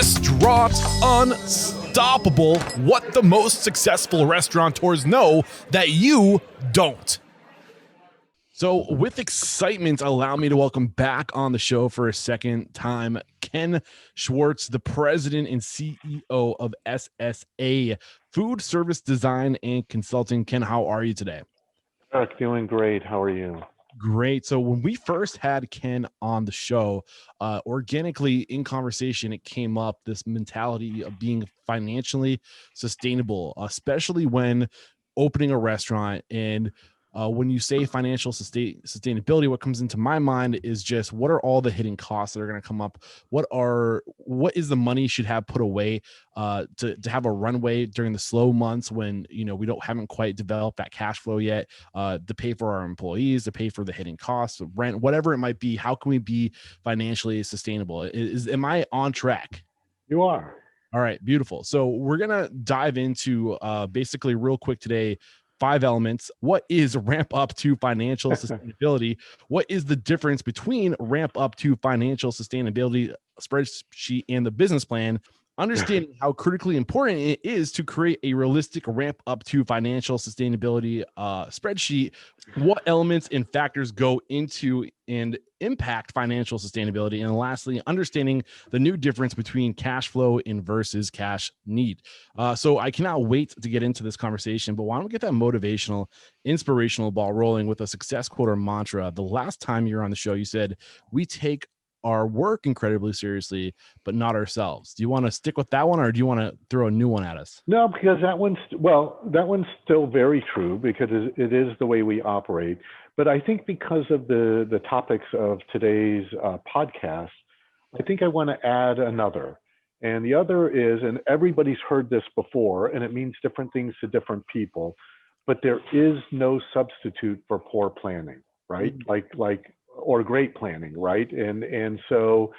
Restaurant Unstoppable. What the most successful restaurateurs know that you don't. So with excitement, allow me to welcome back on the show for a second time, Ken Schwartz, the president and CEO of SSA Food Service Design and Consulting. Ken, how are you today? Eric, doing great. How are you? Great. So when we first had Ken on the show, organically in conversation, it came up this mentality of being financially sustainable, especially when opening a restaurant. And when you say financial sustainability, what comes into my mind is just what are all the hidden costs that are going to come up? What is the money should have put away to have a runway during the slow months when we haven't quite developed that cash flow yet, to pay for our employees, to pay for the hidden costs, rent, whatever it might be. How can we be financially sustainable? Am I on track? You are. All right, beautiful. So we're gonna dive into basically real quick today 5 elements. What is ramp up to financial sustainability? What is the difference between ramp up to financial sustainability spreadsheet and the business plan? Understanding how critically important it is to create a realistic ramp up to financial sustainability spreadsheet. What elements and factors go into and impact financial sustainability? And lastly, understanding the new difference between cash flow and versus cash need. So I cannot wait to get into this conversation, but why don't we get that motivational, inspirational ball rolling with a success quote or mantra? The last time you were on the show, you said, we take our work incredibly seriously, but not ourselves. Do you want to stick with that one, or do you want to throw a new one at us? No, because that one's still very true because it is the way we operate. But I think because of the topics of today's podcast, I think I want to add another. And the other is, and everybody's heard this before, and it means different things to different people, but there is no substitute for poor planning, right? Mm-hmm. Or great planning, right? And so,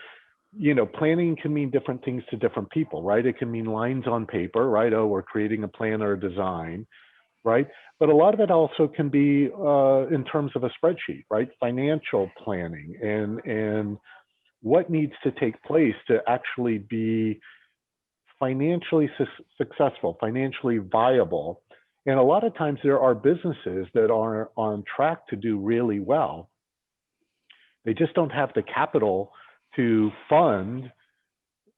planning can mean different things to different people, right? It can mean lines on paper, right? Oh, we're creating a plan or a design, right? But a lot of it also can be in terms of a spreadsheet, right? Financial planning and what needs to take place to actually be financially successful, financially viable. And a lot of times there are businesses that are on track to do really well. They just don't have the capital to fund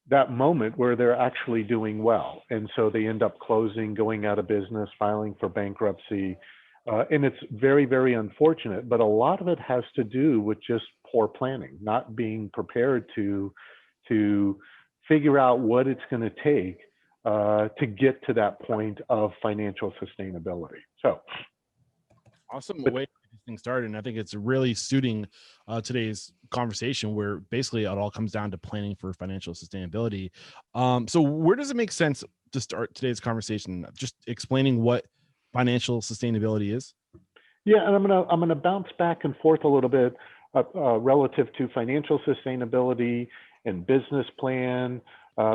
that moment where they're actually doing well. And so they end up closing, going out of business, filing for bankruptcy. And it's very, very unfortunate. But a lot of it has to do with just poor planning, not being prepared to figure out what it's going to take to get to that point of financial sustainability. So awesome way to get this thing started. And I think it's really suiting today's conversation, where basically it all comes down to planning for financial sustainability. So where does it make sense to start today's conversation? Just explaining what financial sustainability is? Yeah, and I'm gonna bounce back and forth a little bit relative to financial sustainability and business plan,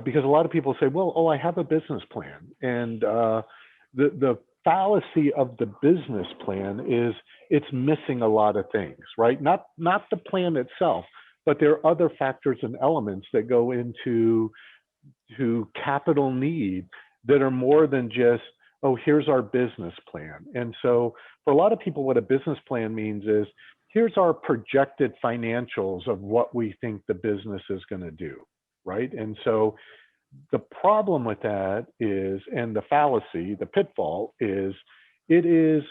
because a lot of people say, well, I have a business plan. And the fallacy of the business plan is it's missing a lot of things, right? Not the plan itself, but there are other factors and elements that go into capital need that are more than just, oh, here's our business plan. And so for a lot of people, what a business plan means is, here's our projected financials of what we think the business is going to do, right? And so the problem with that is, and the fallacy, the pitfall is, it is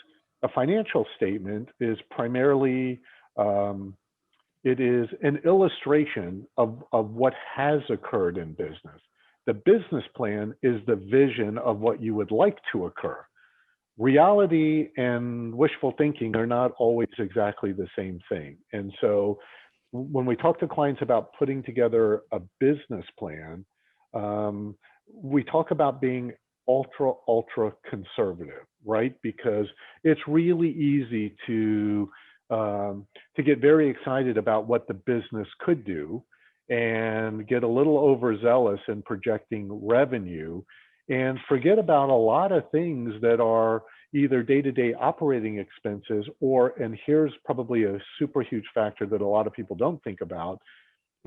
a financial statement is primarily, it is an illustration of what has occurred in business. The business plan is the vision of what you would like to occur. Reality and wishful thinking are not always exactly the same thing. And so when we talk to clients about putting together a business plan, we talk about being ultra conservative, right? Because it's really easy to get very excited about what the business could do and get a little overzealous in projecting revenue and forget about a lot of things that are either day-to-day operating expenses, or, and here's probably a super huge factor that a lot of people don't think about,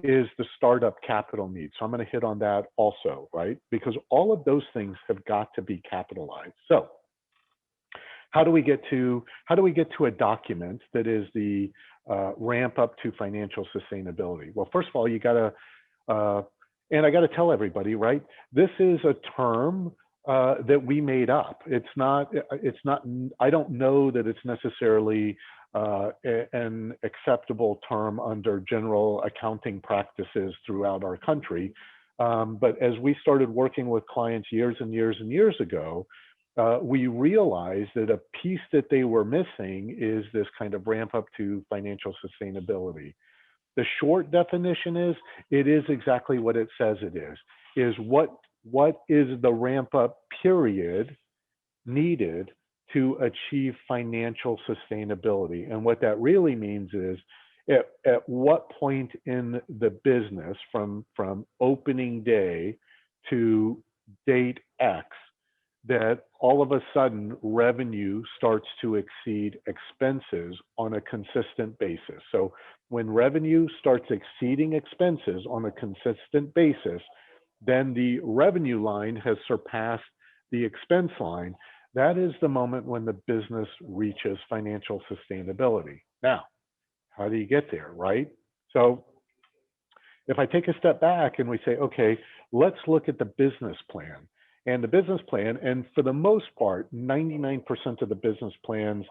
is the startup capital needs. So I'm going to hit on that also, right? Because all of those things have got to be capitalized. So how do we get to a document that is the ramp up to financial sustainability? Well, first of all, you got to, and I got to tell everybody, right? This is a term that we made up. It's not. I don't know that it's necessarily an acceptable term under general accounting practices throughout our country. But as we started working with clients years and years and years ago, we realized that a piece that they were missing is this kind of ramp up to financial sustainability. The short definition is, it is exactly what it says it is what is the ramp up period needed to achieve financial sustainability. And what that really means is, at what point in the business from opening day to date X, that all of a sudden revenue starts to exceed expenses on a consistent basis. So when revenue starts exceeding expenses on a consistent basis, then the revenue line has surpassed the expense line. That is the moment when the business reaches financial sustainability. Now, how do you get there, right? So if I take a step back and we say, okay, let's look at the business plan. And the business plan, and for the most part, 99% of the business plans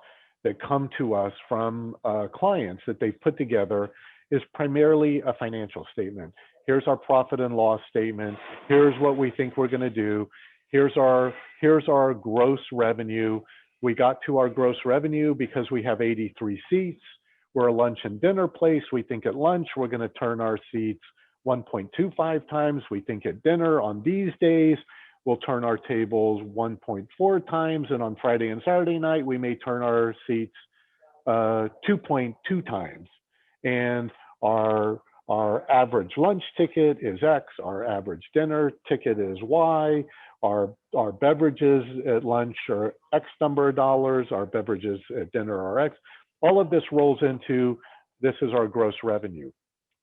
that come to us from clients that they've put together is primarily a financial statement. Here's our profit and loss statement. Here's what we think we're going to do. Here's our gross revenue. We got to our gross revenue because we have 83 seats. We're a lunch and dinner place. We think at lunch we're going to turn our seats 1.25 times. We think at dinner on these days we'll turn our tables 1.4 times, and on Friday and Saturday night we may turn our seats 2.2 times. And our average lunch ticket is X. Our average dinner ticket is Y. Our beverages at lunch are X number of dollars. Our beverages at dinner are X. All of this rolls into, this is our gross revenue.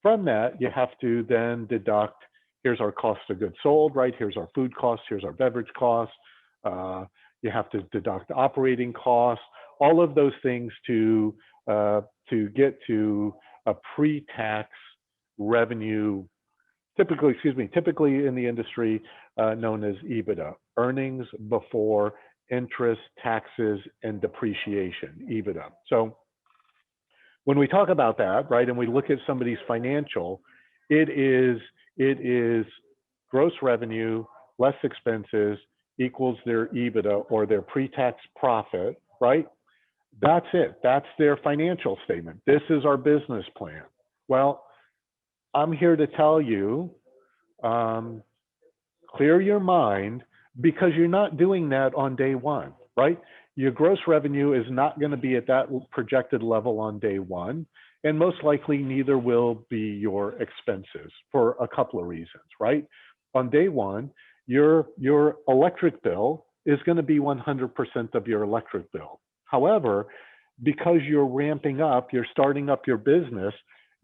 From that, you have to then deduct, here's our cost of goods sold, right? Here's our food costs, here's our beverage costs. You have to deduct operating costs, all of those things to get to a pre-tax revenue, typically in the industry known as EBITDA, earnings before interest, taxes, and depreciation, EBITDA. So when we talk about that, right, and we look at somebody's financial, it is gross revenue less expenses equals their EBITDA or their pre-tax profit, right? That's it. That's their financial statement. This is our business plan. Well, I'm here to tell you, clear your mind, because you're not doing that on day one, right? Your gross revenue is not going to be at that projected level on day one, and most likely neither will be your expenses for a couple of reasons, right? On day one, your electric bill is going to be 100% of your electric bill. However, because you're ramping up, you're starting up your business,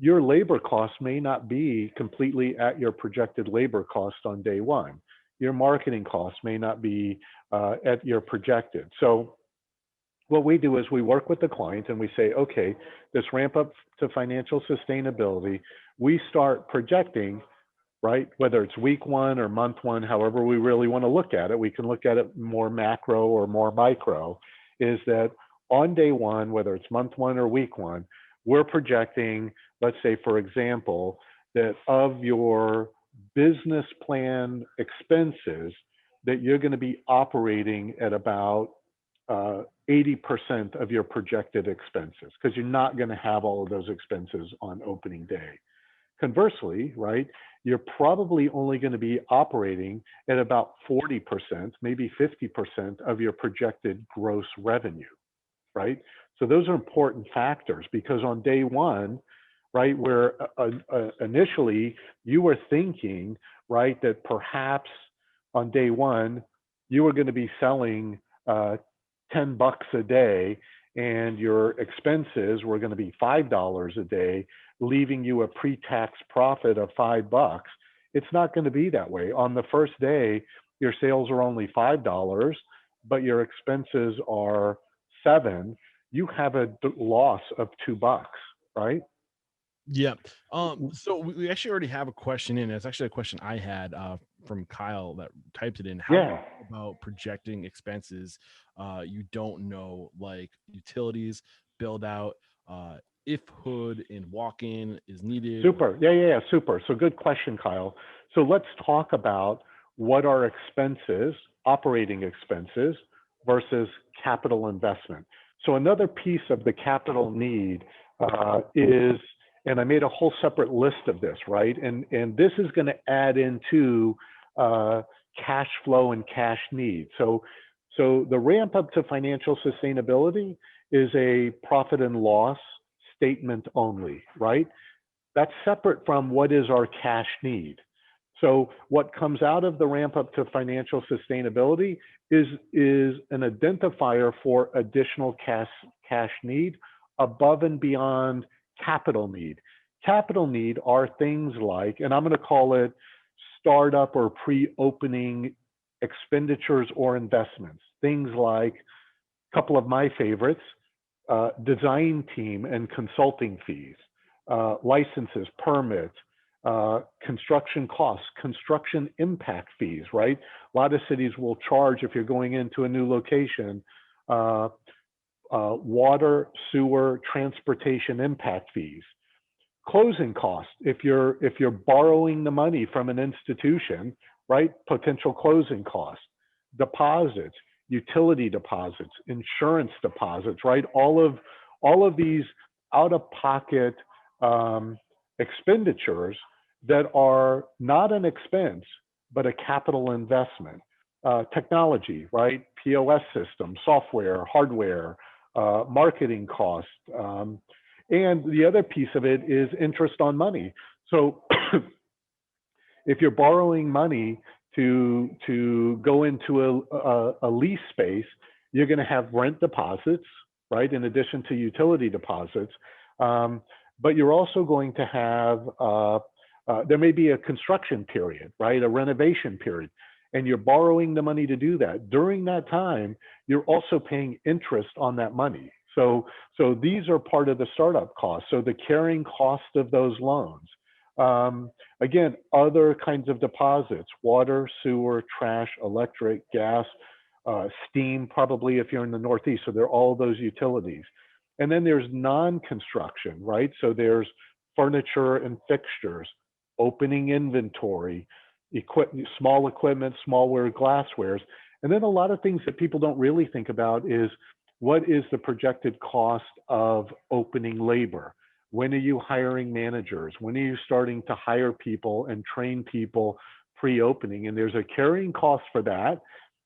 your labor costs may not be completely at your projected labor cost on day one. Your marketing costs may not be at your projected. So what we do is we work with the client and we say, okay, this ramp up to financial sustainability, we start projecting, right? Whether it's week one or month one, however we really want to look at it, we can look at it more macro or more micro, is that on day one, whether it's month one or week one, we're projecting, let's say, for example, that of your business plan expenses, that you're going to be operating at about 80% of your projected expenses, because you're not going to have all of those expenses on opening day. Conversely, right, you're probably only going to be operating at about 40%, maybe 50% of your projected gross revenue, right? So those are important factors, because on day one, right, where initially you were thinking, right, that perhaps on day one you were going to be selling $10 a day and your expenses were going to be $5 a day, leaving you a pre-tax profit of $5. It's not going to be that way. On the first day, your sales are only $5, but your expenses are 7. You have a loss of $2, right? Yeah. So we actually already have a question in. It's actually a question I had from Kyle that typed it in. How do you Yeah, go about projecting expenses you don't know, like utilities, build out, if hood and walk-in is needed? super. Yeah, super. So good question, Kyle. So let's talk about what are expenses, operating expenses versus capital investment. So another piece of the capital need is, and I made a whole separate list of this, right? And this is going to add into cash flow and cash need. So the ramp up to financial sustainability is a profit and loss statement only, right? That's separate from what is our cash need. So what comes out of the ramp up to financial sustainability is an identifier for additional cash need above and beyond capital need. Capital need are things like, and I'm going to call it startup or pre-opening expenditures or investments. Things like a couple of my favorites, design team and consulting fees, licenses, permits, construction costs, construction impact fees, right? A lot of cities will charge, if you're going into a new location, water, sewer, transportation impact fees. Closing costs, if you're borrowing the money from an institution, right? Potential closing costs, deposits, utility deposits, insurance deposits, right? All of these out-of-pocket expenditures that are not an expense but a capital investment. Technology, right? POS system, software, hardware, marketing costs. And the other piece of it is interest on money. So if you're borrowing money to go into a lease space, you're going to have rent deposits, right, in addition to utility deposits. But you're also going to have, there may be a construction period, right, a renovation period, and you're borrowing the money to do that. During that time, you're also paying interest on that money. So these are part of the startup costs. So the carrying cost of those loans. Again, other kinds of deposits, water, sewer, trash, electric, gas, steam, probably if you're in the Northeast. So there are all those utilities. And then there's non-construction, right? So there's furniture and fixtures, opening inventory, small equipment, smallware, glasswares. And then a lot of things that people don't really think about is, what is the projected cost of opening labor? When are you hiring managers? When are you starting to hire people and train people pre-opening? And there's a carrying cost for that.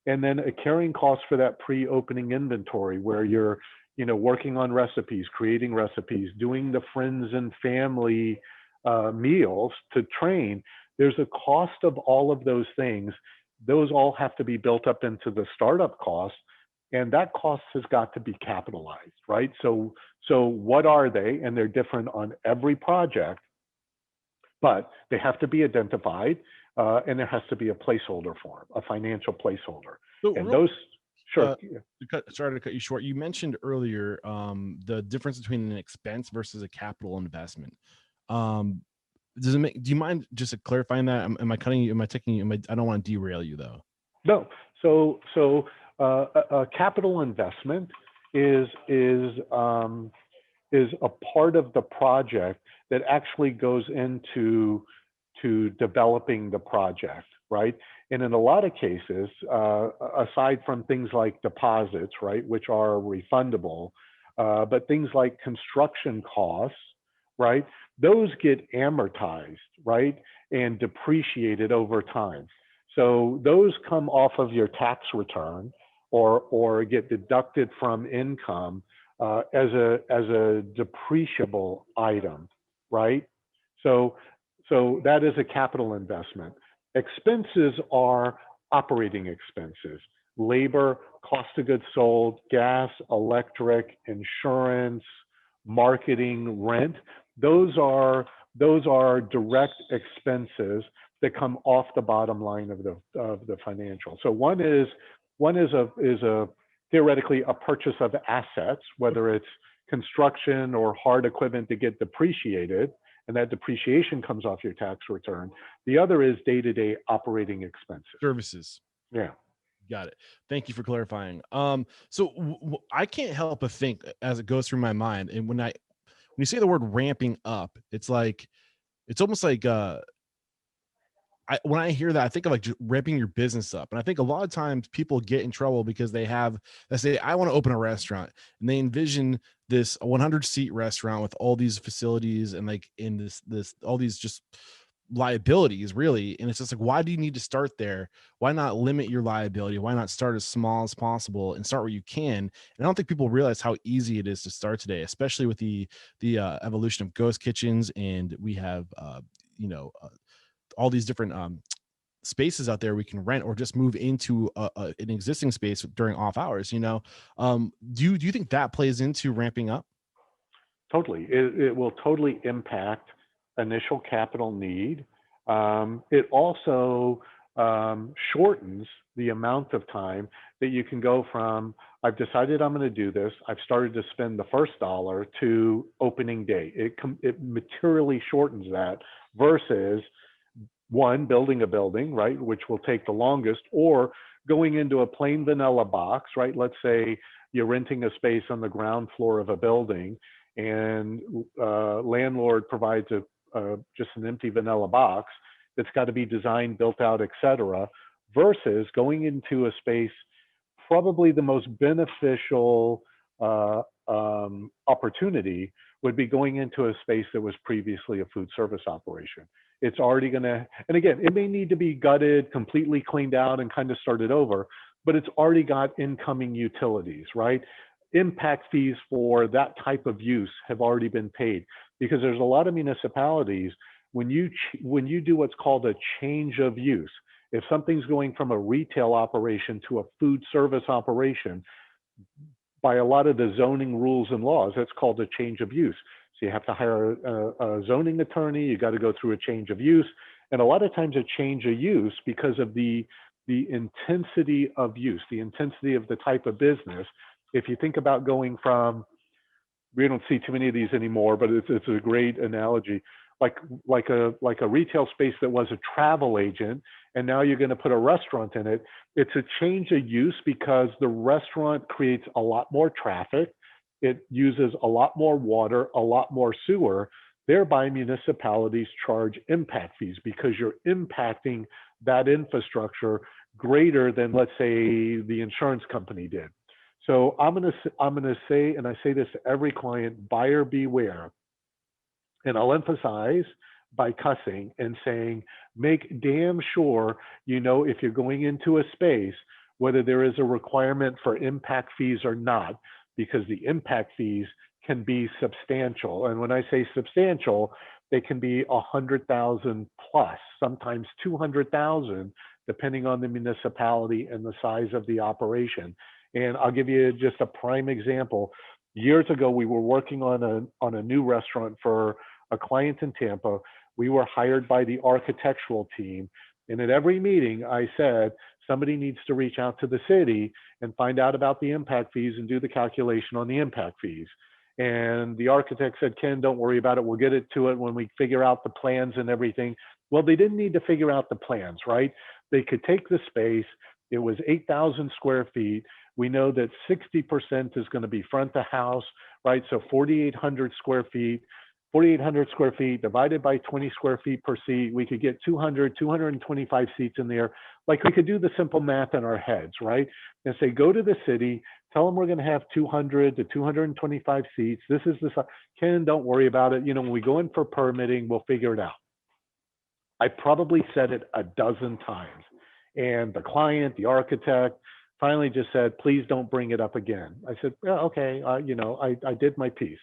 And then a carrying cost for that pre-opening inventory where you're, working on recipes, creating recipes, doing the friends and family meals to train. There's a cost of all of those things. Those all have to be built up into the startup cost. And that cost has got to be capitalized, right? So what are they? And they're different on every project, but they have to be identified, and there has to be a placeholder for them, a financial placeholder. So And those, sure. Sorry to cut you short. You mentioned earlier the difference between an expense versus a capital investment. Does it make? Do you mind just clarifying that? Am I cutting you? Am I taking you? I don't want to derail you though. No. So a capital investment is a part of the project that actually goes into developing the project, right? And in a lot of cases, aside from things like deposits, right, which are refundable, but things like construction costs, right, those get amortized, right, and depreciated over time. So those come off of your tax return or get deducted from income as a depreciable item, right? So that is a capital investment. Expenses are operating expenses, labor, cost of goods sold, gas, electric, insurance, marketing, rent. Those are direct expenses that come off the bottom line of the financial. So one is a theoretically a purchase of assets, whether it's construction or hard equipment to get depreciated, and that depreciation comes off your tax return. The other is day-to-day operating expenses. Services. Yeah. Got it. Thank you for clarifying. So I can't help but think as it goes through my mind, and when you say the word ramping up, it's almost like when I hear that, I think of like just ramping your business up. And I think a lot of times people get in trouble because they say, I want to open a restaurant, and they envision this 100-seat restaurant with all these facilities and like in this all these just liabilities, really. And it's just like, why do you need to start there? Why not limit your liability? Why not start as small as possible and start where you can? And I don't think people realize how easy it is to start today, especially with the evolution of ghost kitchens, and we have you know uh, all these different spaces out there we can rent or just move into an existing space during off hours. Do you think that plays into ramping up? Totally. It will totally impact initial capital need. It also shortens the amount of time that you can go from, I've decided I'm going to do this, I've started to spend the first dollar, to opening day. It materially shortens that versus one, building a building, right, which will take the longest, or going into a plain vanilla box, right? Let's say you're renting a space on the ground floor of a building, and landlord provides just an empty vanilla box that's got to be designed, built out, etc., versus going into a space, probably the most beneficial opportunity would be going into a space that was previously a food service operation. It's already going to, and again, it may need to be gutted, completely cleaned out, and kind of started over, but it's already got incoming utilities, right? Impact fees for that type of use have already been paid, because there's a lot of municipalities, when you do what's called a change of use, if something's going from a retail operation to a food service operation, by a lot of the zoning rules and laws, that's called a change of use. So you have to hire a zoning attorney, you got to go through a change of use. And a lot of times a change of use, because of the intensity of use, the intensity of the type of business. If you think about going from, we don't see too many of these anymore, but it's a great analogy. Like a retail space that was a travel agent, and now you're going to put a restaurant in it. It's a change of use because the restaurant creates a lot more traffic. It uses a lot more water, a lot more sewer. Thereby, municipalities charge impact fees because you're impacting that infrastructure greater than, let's say, the insurance company did. So I'm gonna say, and I say this to every client, buyer beware. And I'll emphasize by cussing and saying, make damn sure you know if you're going into a space whether there is a requirement for impact fees or not, because the impact fees can be substantial. And when I say substantial, they can be 100,000 plus, sometimes 200,000, depending on the municipality and the size of the operation. And I'll give you just a prime example. Years ago, we were working on a new restaurant for a client in Tampa. We were hired by the architectural team. And at every meeting, I said, somebody needs to reach out to the city and find out about the impact fees and do the calculation on the impact fees. And the architect said, Ken, don't worry about it. We'll get to it when we figure out the plans and everything. Well, they didn't need to figure out the plans, right? They could take the space. It was 8,000 square feet. We know that 60% is going to be front of house, right? So 4,800 square feet. 4,800 square feet divided by 20 square feet per seat, we could get 225 seats in there. Like, we could do the simple math in our heads, right? And say, go to the city, tell them we're going to have 200 to 225 seats. This is the, Ken, don't worry about it. You know, when we go in for permitting, we'll figure it out. I probably said it a dozen times. And the client, the architect, finally just said, please don't bring it up again. I said, well, okay, you know, I did my piece.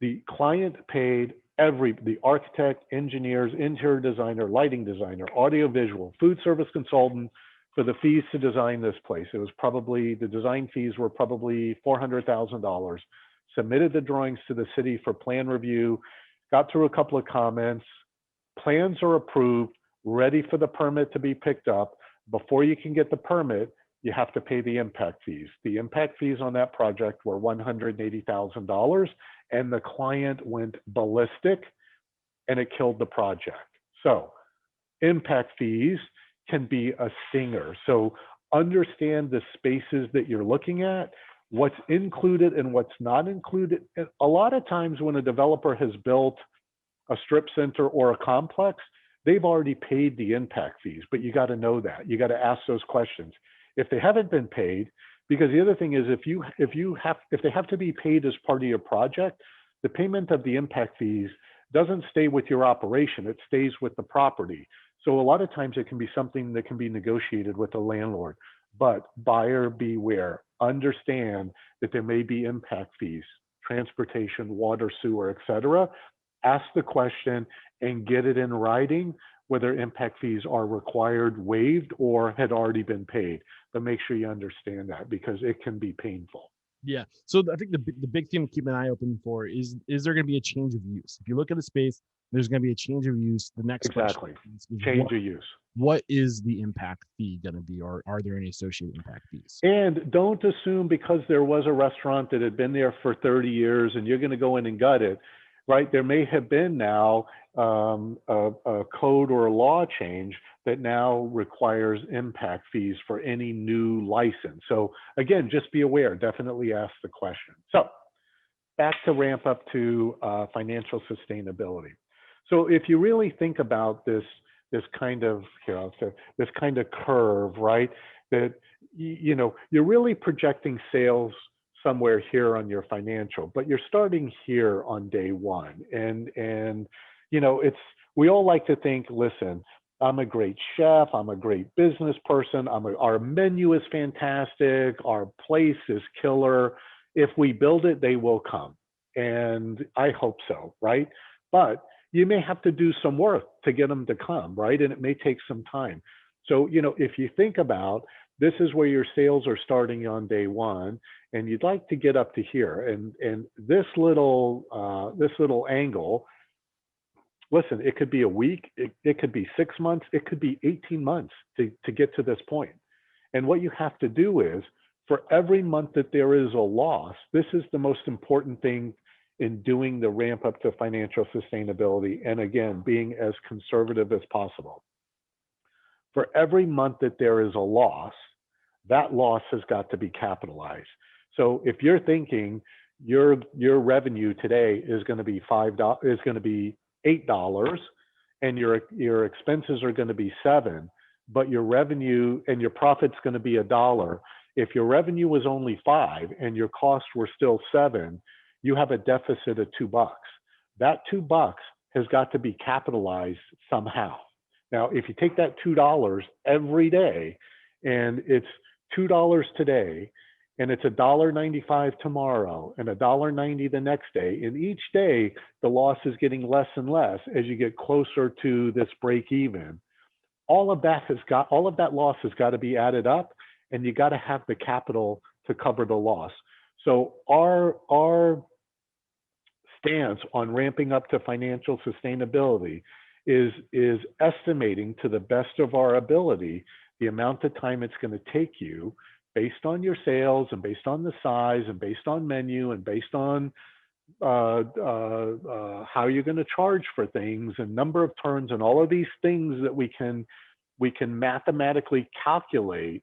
The client paid the architect, engineers, interior designer, lighting designer, audio visual, food service consultant for the fees to design this place. It was probably, the design fees were probably $400,000. submitted the drawings to the city for plan review, got through a couple of comments, plans are approved, ready for the permit to be picked up. Before you can get the permit, you have to pay the impact fees. The impact fees on that project were $180,000, and the client went ballistic and it killed the project. So impact fees can be a stinger. So understand the spaces that you're looking at, what's included and what's not included. And a lot of times when a developer has built a strip center or a complex, they've already paid the impact fees, but you got to know that. You got to ask those questions. If they haven't been paid, because the other thing is if they have to be paid as part of your project, the payment of the impact fees doesn't stay with your operation, it stays with the property. So a lot of times it can be something that can be negotiated with the landlord, but buyer beware. Understand that there may be impact fees, transportation, water, sewer, etc. Ask the question and get it in writing whether impact fees are required, waived, or had already been paid. But make sure you understand that because it can be painful. Yeah. So I think the big thing to keep an eye open for is there going to be a change of use? If you look at a space, there's going to be a change of use. The next Exactly. question is Change of use. what is the impact fee going to be, or are there any associated impact fees? And don't assume because there was a restaurant that had been there for 30 years and you're going to go in and gut it, right? There may have been now a code or a law change that now requires impact fees for any new license. So again, just be aware, definitely ask the question. So back to ramp up to financial sustainability. So if you really think about this kind of, this kind of curve, right? That, you're really projecting sales somewhere here on your financial, but you're starting here on day one. And we all like to think, listen, I'm a great chef, I'm a great business person, our menu is fantastic, our place is killer. If we build it, they will come. And I hope so, right? But you may have to do some work to get them to come, right? And it may take some time. So, if you think about this is where your sales are starting on day one, and you'd like to get up to here. And this little angle, listen, it could be a week, it could be 6 months, it could be 18 months to get to this point. And what you have to do is, for every month that there is a loss, this is the most important thing in doing the ramp up to financial sustainability. And again, being as conservative as possible. For every month that there is a loss, that loss has got to be capitalized. So if you're thinking your revenue today is going to be $8, and your expenses are going to be $7, but your revenue and your profit's going to be $1. If your revenue was only $5 and your costs were still $7, you have a deficit of $2. That $2 has got to be capitalized somehow. Now, if you take that $2 every day, and it's $2 today, and it's $1.95 tomorrow, and $1.90 the next day, and each day the loss is getting less and less as you get closer to this break even. All of that loss has got to be added up, and you got to have the capital to cover the loss. So our stance on ramping up to financial sustainability is estimating to the best of our ability the amount of time it's going to take you based on your sales and based on the size and based on menu and based on how you're going to charge for things and number of turns and all of these things that we can mathematically calculate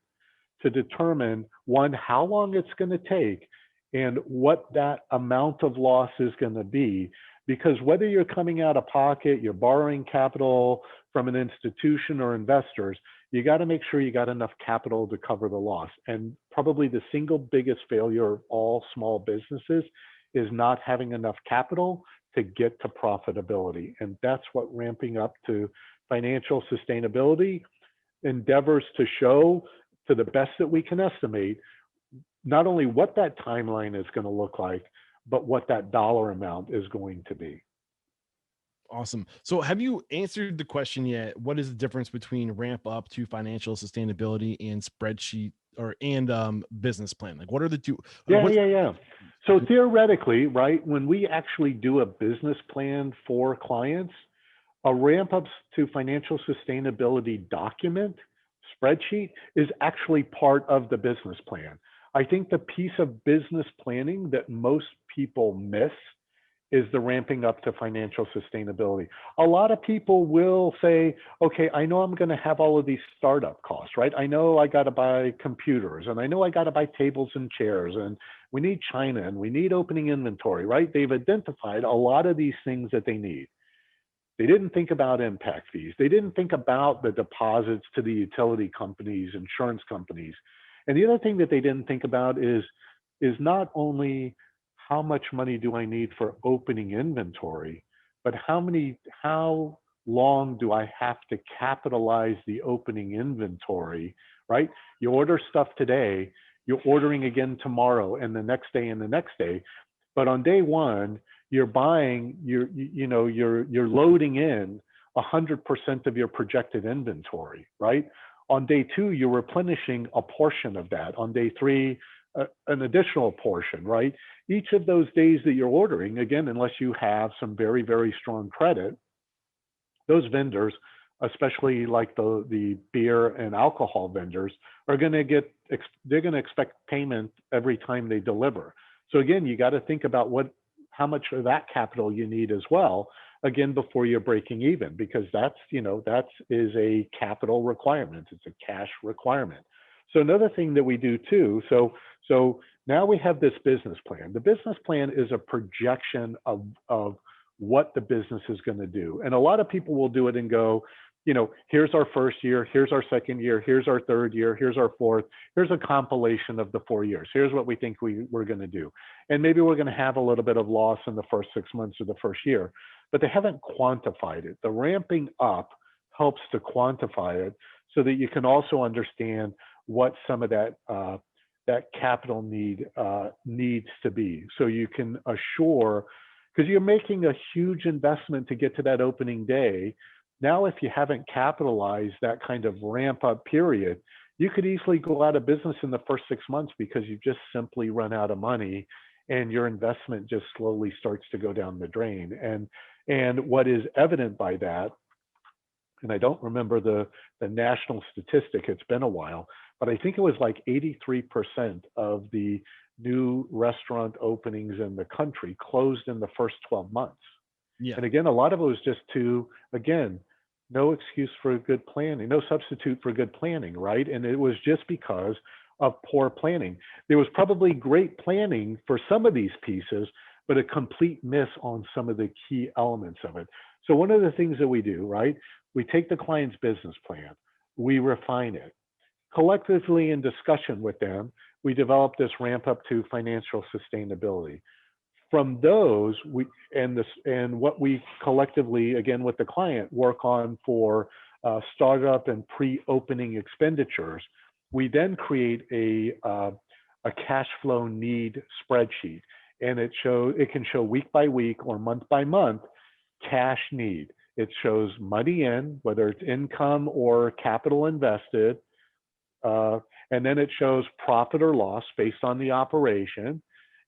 to determine, one, how long it's going to take and what that amount of loss is going to be. Because whether you're coming out of pocket, you're borrowing capital from an institution or investors, you got to make sure you got enough capital to cover the loss. And probably the single biggest failure of all small businesses is not having enough capital to get to profitability. And that's what ramping up to financial sustainability endeavors to show, to the best that we can estimate, not only what that timeline is going to look like, but what that dollar amount is going to be. Awesome. So have you answered the question yet? What is the difference between ramp up to financial sustainability and spreadsheet and business plan? Like what are the two? Yeah, What's yeah, yeah. So theoretically, right, when we actually do a business plan for clients, a ramp up to financial sustainability document, spreadsheet, is actually part of the business plan. I think the piece of business planning that most people miss is the ramping up to financial sustainability. A lot of people will say, okay, I know I'm going to have all of these startup costs, right? I know I got to buy computers and I know I got to buy tables and chairs and we need China and we need opening inventory, right? They've identified a lot of these things that they need. They didn't think about impact fees. They didn't think about the deposits to the utility companies, insurance companies. And the other thing that they didn't think about is not only how much money do I need for opening inventory, but how long do I have to capitalize the opening inventory, right? You order stuff today, you're ordering again tomorrow and the next day and the next day. But on day one, you're buying, you're loading in 100% of your projected inventory, right? On day two, you're replenishing a portion of that. On day three, an additional portion, right? Each of those days that you're ordering, again, unless you have some very, very strong credit, those vendors, especially like the beer and alcohol vendors, are going to they're going to expect payment every time they deliver. So again, you got to think about how much of that capital you need as well, again, before you're breaking even, because that is a capital requirement. It's a cash requirement. So another thing that we do too, so now we have this business plan. The business plan is a projection of what the business is going to do. And a lot of people will do it and go, here's our first year, here's our second year, here's our third year, here's our fourth, here's a compilation of the 4 years. Here's what we think we're going to do. And maybe we're going to have a little bit of loss in the first 6 months of the first year, but they haven't quantified it. The ramping up helps to quantify it so that you can also understand what some of that capital needs to be. So you can assure, because you're making a huge investment to get to that opening day. Now, if you haven't capitalized that kind of ramp up period, you could easily go out of business in the first 6 months because you just simply run out of money and your investment just slowly starts to go down the drain. And what is evident by that, and I don't remember the national statistic, it's been a while, but I think it was like 83% of the new restaurant openings in the country closed in the first 12 months. Yeah. And again, a lot of it was just no excuse for good planning, no substitute for good planning, right? And it was just because of poor planning. There was probably great planning for some of these pieces, but a complete miss on some of the key elements of it. So one of the things that we do, right? We take the client's business plan, we refine it. Collectively in discussion with them, we develop this ramp up to financial sustainability. From those, what we collectively, again with the client, work on for startup and pre-opening expenditures, we then create a cash flow need spreadsheet, and it can show week by week or month by month cash need. It shows money in, whether it's income or capital invested, and then it shows profit or loss based on the operation.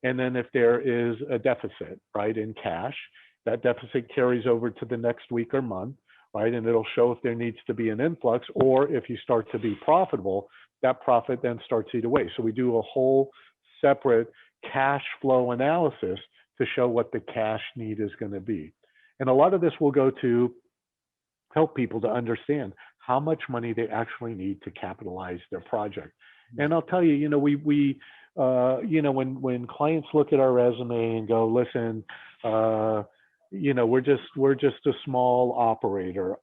And then if there is a deficit, right, in cash, that deficit carries over to the next week or month, right? And it'll show if there needs to be an influx, or if you start to be profitable, that profit then starts to eat away. So we do a whole separate cash flow analysis to show what the cash need is going to be. And a lot of this will go to help people to understand how much money they actually need to capitalize their project. And I'll tell you, when clients look at our resume and go, listen, we're just a small operator.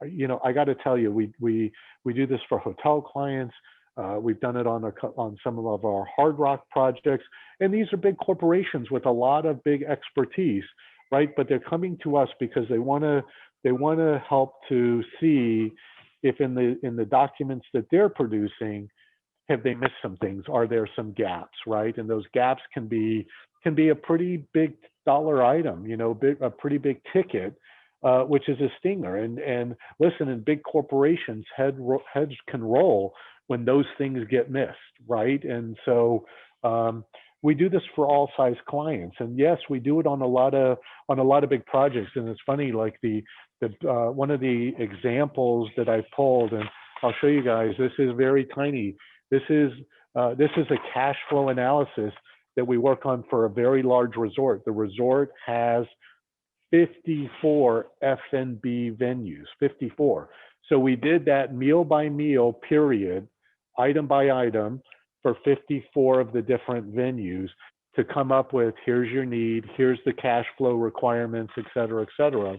I got to tell you, we do this for hotel clients. We've done it on some of our hard rock projects, and these are big corporations with a lot of big expertise, right? But they're coming to us because they want to help to see if in the documents that they're producing, have they missed some things? Are there some gaps, right? And those gaps can be a pretty big dollar item, a pretty big ticket. which is a stinger. And listen, in big corporations, heads can roll when those things get missed, right? And so we do this for all size clients, and yes, we do it on a lot of big projects. And it's funny, like the one of the examples that I pulled, and I'll show you guys. This is very tiny. This is a cash flow analysis that we work on for a very large resort. The resort has 54 F&B venues, 54. So we did that meal by meal, period, item by item, for 54 of the different venues to come up with, here's your need, here's the cash flow requirements, et cetera, et cetera.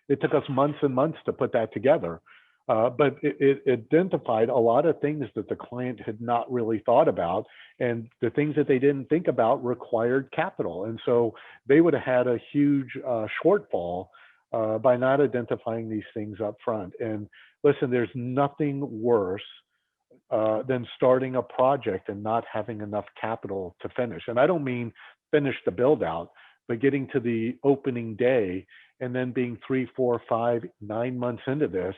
It took us months and months to put that together. But it identified a lot of things that the client had not really thought about, and the things that they didn't think about required capital. And so they would have had a huge shortfall by not identifying these things up front. And listen, there's nothing worse than starting a project and not having enough capital to finish. And I don't mean finish the build out, but getting to the opening day and then being 3, 4, 5, 9 months into this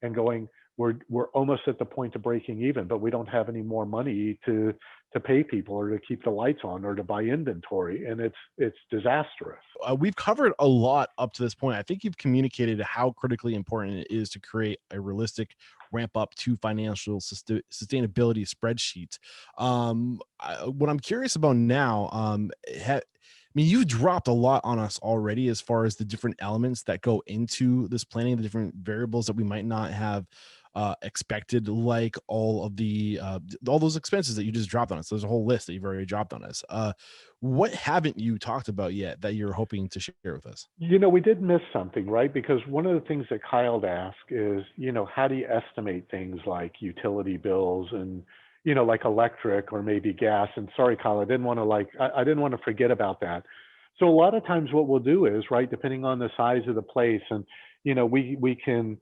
and going, we're almost at the point of breaking even, but we don't have any more money to pay people or to keep the lights on or to buy inventory, and it's disastrous. We've covered a lot up to this point. I think you've communicated how critically important it is to create a realistic ramp up to financial sustainability spreadsheet. What I'm curious about now, I mean, you've dropped a lot on us already as far as the different elements that go into this planning, the different variables that we might not have expected, like all those expenses that you just dropped on us. There's a whole list that you've already dropped on us. What haven't you talked about yet that you're hoping to share with us? We did miss something, right? Because one of the things that Kyle asked is, how do you estimate things like utility bills and, like electric or maybe gas? And sorry, Kyle, I didn't want to forget about that. So a lot of times what we'll do is, right, depending on the size of the place, and, we can,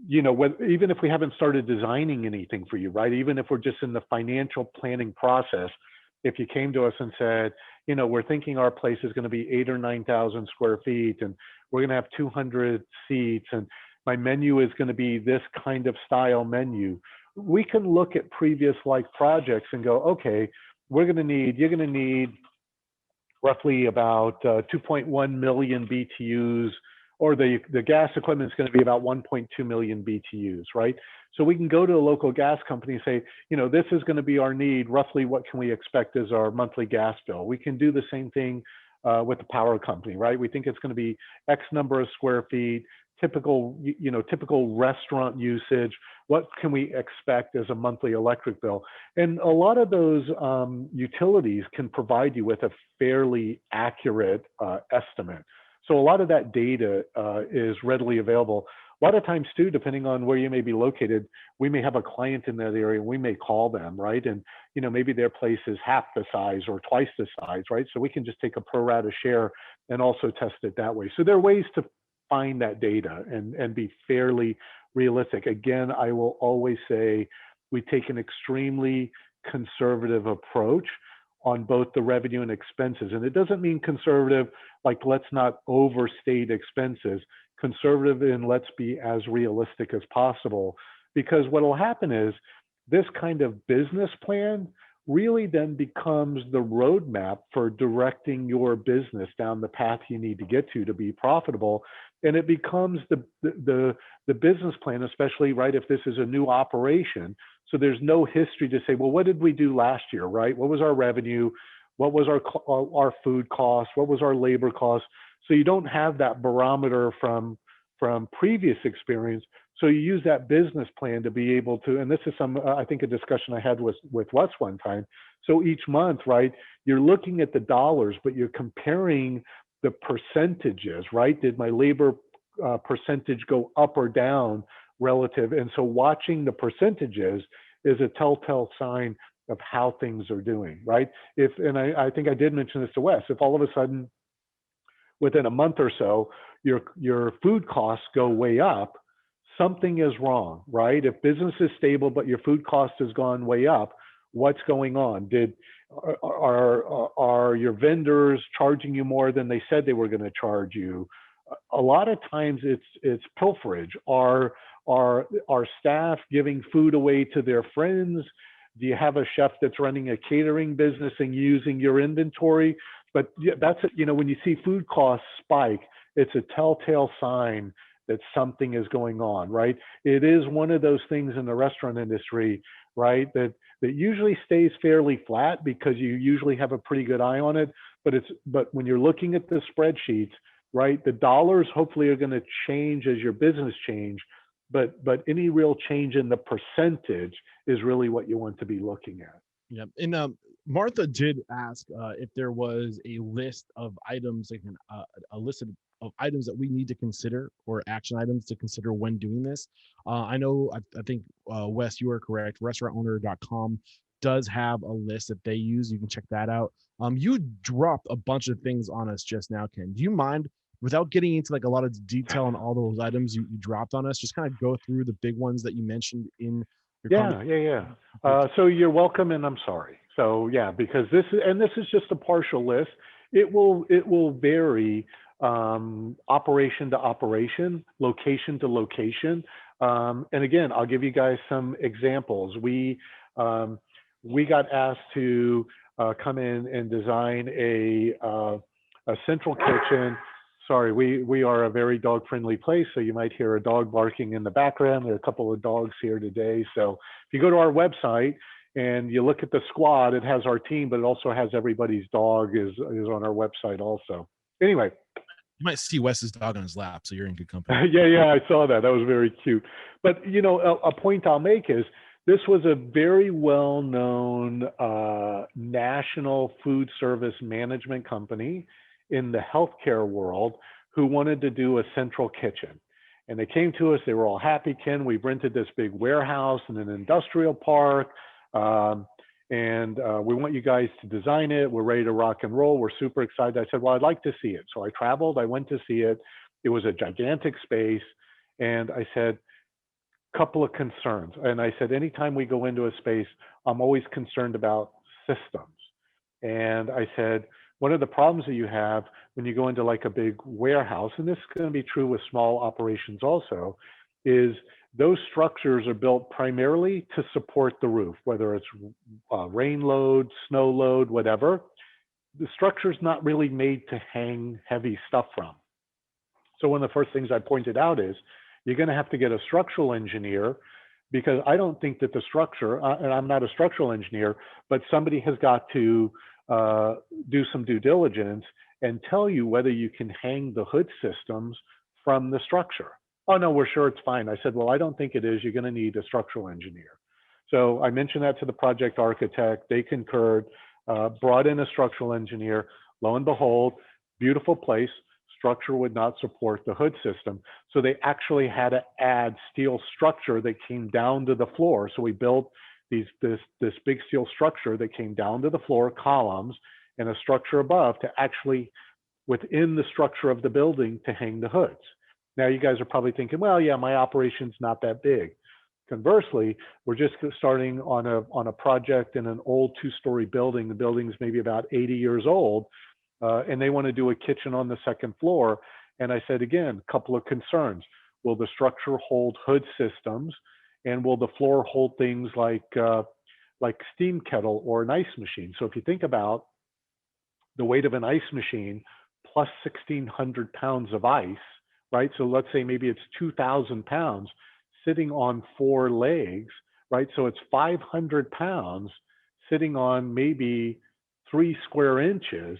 even if we haven't started designing anything for you, right? Even if we're just in the financial planning process, if you came to us and said, we're thinking our place is going to be 8,000 or 9,000 square feet, and we're going to have 200 seats, and my menu is going to be this kind of style menu, we can look at previous like projects and go, okay, you're going to need roughly about 2.1 million BTUs, or the gas equipment is going to be about 1.2 million BTUs, right? So we can go to a local gas company and say, this is going to be our need. Roughly, what can we expect as our monthly gas bill? We can do the same thing with the power company, right? We think it's going to be X number of square feet, typical restaurant usage. What can we expect as a monthly electric bill? And a lot of those utilities can provide you with a fairly accurate estimate. So a lot of that data is readily available. A lot of times too, depending on where you may be located, we may have a client in that area and we may call them, right? And maybe their place is half the size or twice the size, right? So we can just take a pro rata share and also test it that way. So there are ways to find that data and be fairly realistic. Again, I will always say we take an extremely conservative approach on both the revenue and expenses. And it doesn't mean conservative, like let's not overstate expenses. Conservative in let's be as realistic as possible. Because what will happen is this kind of business plan really then becomes the roadmap for directing your business down the path you need to get to be profitable. And it becomes the business plan, especially, right, if this is a new operation. So there's no history to say, well, what did we do last year, right? What was our revenue? What was our food cost? What was our labor cost? So you don't have that barometer from previous experience. So you use that business plan to be able to, and this is I think a discussion I had with Wes one time. So each month, right, you're looking at the dollars, but you're comparing the percentages, right? Did my labor percentage go up or down relative? And so watching the percentages is a telltale sign of how things are doing, right? And I think I did mention this to Wes, if all of a sudden within a month or so, your food costs go way up, something is wrong, right? If business is stable, but your food cost has gone way up, what's going on? Are your vendors charging you more than they said they were going to charge you? a lot of times it's pilferage. Are staff giving food away to their friends? Do you have a chef that's running a catering business and using your inventory? But yeah, that's it. You know, when you see food costs spike, it's a telltale sign that something is going on, right? It is one of those things in the restaurant industry, right? That usually stays fairly flat because you usually have a pretty good eye on it. But when you're looking at the spreadsheets, right, the dollars hopefully are going to change as your business change, but any real change in the percentage is really what you want to be looking at. Yeah. And Martha did ask if there was a list of items, like a list of items that we need to consider, or action items to consider when doing this. I know, I think, Wes, you are correct. Restaurantowner.com does have a list that they use. You can check that out. You dropped a bunch of things on us just now, Ken. Do you mind, without getting into like a lot of detail on all those items you dropped on us, just kind of go through the big ones that you mentioned in your Yeah, yeah, yeah. So you're welcome, and I'm sorry. So yeah, because this is just a partial list. It will vary operation to operation, location to location. And again, I'll give you guys some examples. We got asked to come in and design a central kitchen. Sorry, we are a very dog friendly place, so you might hear a dog barking in the background. There are a couple of dogs here today. So if you go to our website and you look at the squad, it has our team, but it also has everybody's dog is on our website also. Anyway, you might see Wes's dog on his lap, so you're in good company. yeah, I saw that. That was very cute. But you know, a point I'll make is this was a very well-known national food service management company in the healthcare world who wanted to do a central kitchen. And they came to us, they were all happy. Ken, we've rented this big warehouse in an industrial park. And we want you guys to design it. We're ready to rock and roll. We're super excited. I said, well, I'd like to see it. So I traveled, I went to see it. It was a gigantic space. And I said, couple of concerns. And I said, anytime we go into a space, I'm always concerned about systems. And I said, one of the problems that you have when you go into like a big warehouse, and this is going to be true with small operations also, is those structures are built primarily to support the roof, whether it's rain load, snow load, whatever. The structure's not really made to hang heavy stuff from. So one of the first things I pointed out is you're going to have to get a structural engineer, because I don't think that the structure, and I'm not a structural engineer, but somebody has got to do some due diligence and tell you whether you can hang the hood systems from the structure. Oh, no, we're sure it's fine. I said, well, I don't think it is. You're going to need a structural engineer. So I mentioned that to the project architect. They concurred, brought in a structural engineer. Lo and behold, beautiful place. Structure would not support the hood system. So they actually had to add steel structure that came down to the floor. So we built this big steel structure that came down to the floor, columns, and a structure above to actually, within the structure of the building, to hang the hoods. Now you guys are probably thinking, well, yeah, my operation's not that big. Conversely, we're just starting on a project in an old two-story building. The building's maybe about 80 years old. And they want to do a kitchen on the second floor. And I said, again, a couple of concerns. Will the structure hold hood systems? And will the floor hold things like steam kettle or an ice machine? So if you think about the weight of an ice machine plus 1,600 pounds of ice, right? So let's say maybe it's 2,000 pounds sitting on 4 legs, right? So it's 500 pounds sitting on maybe 3 square inches.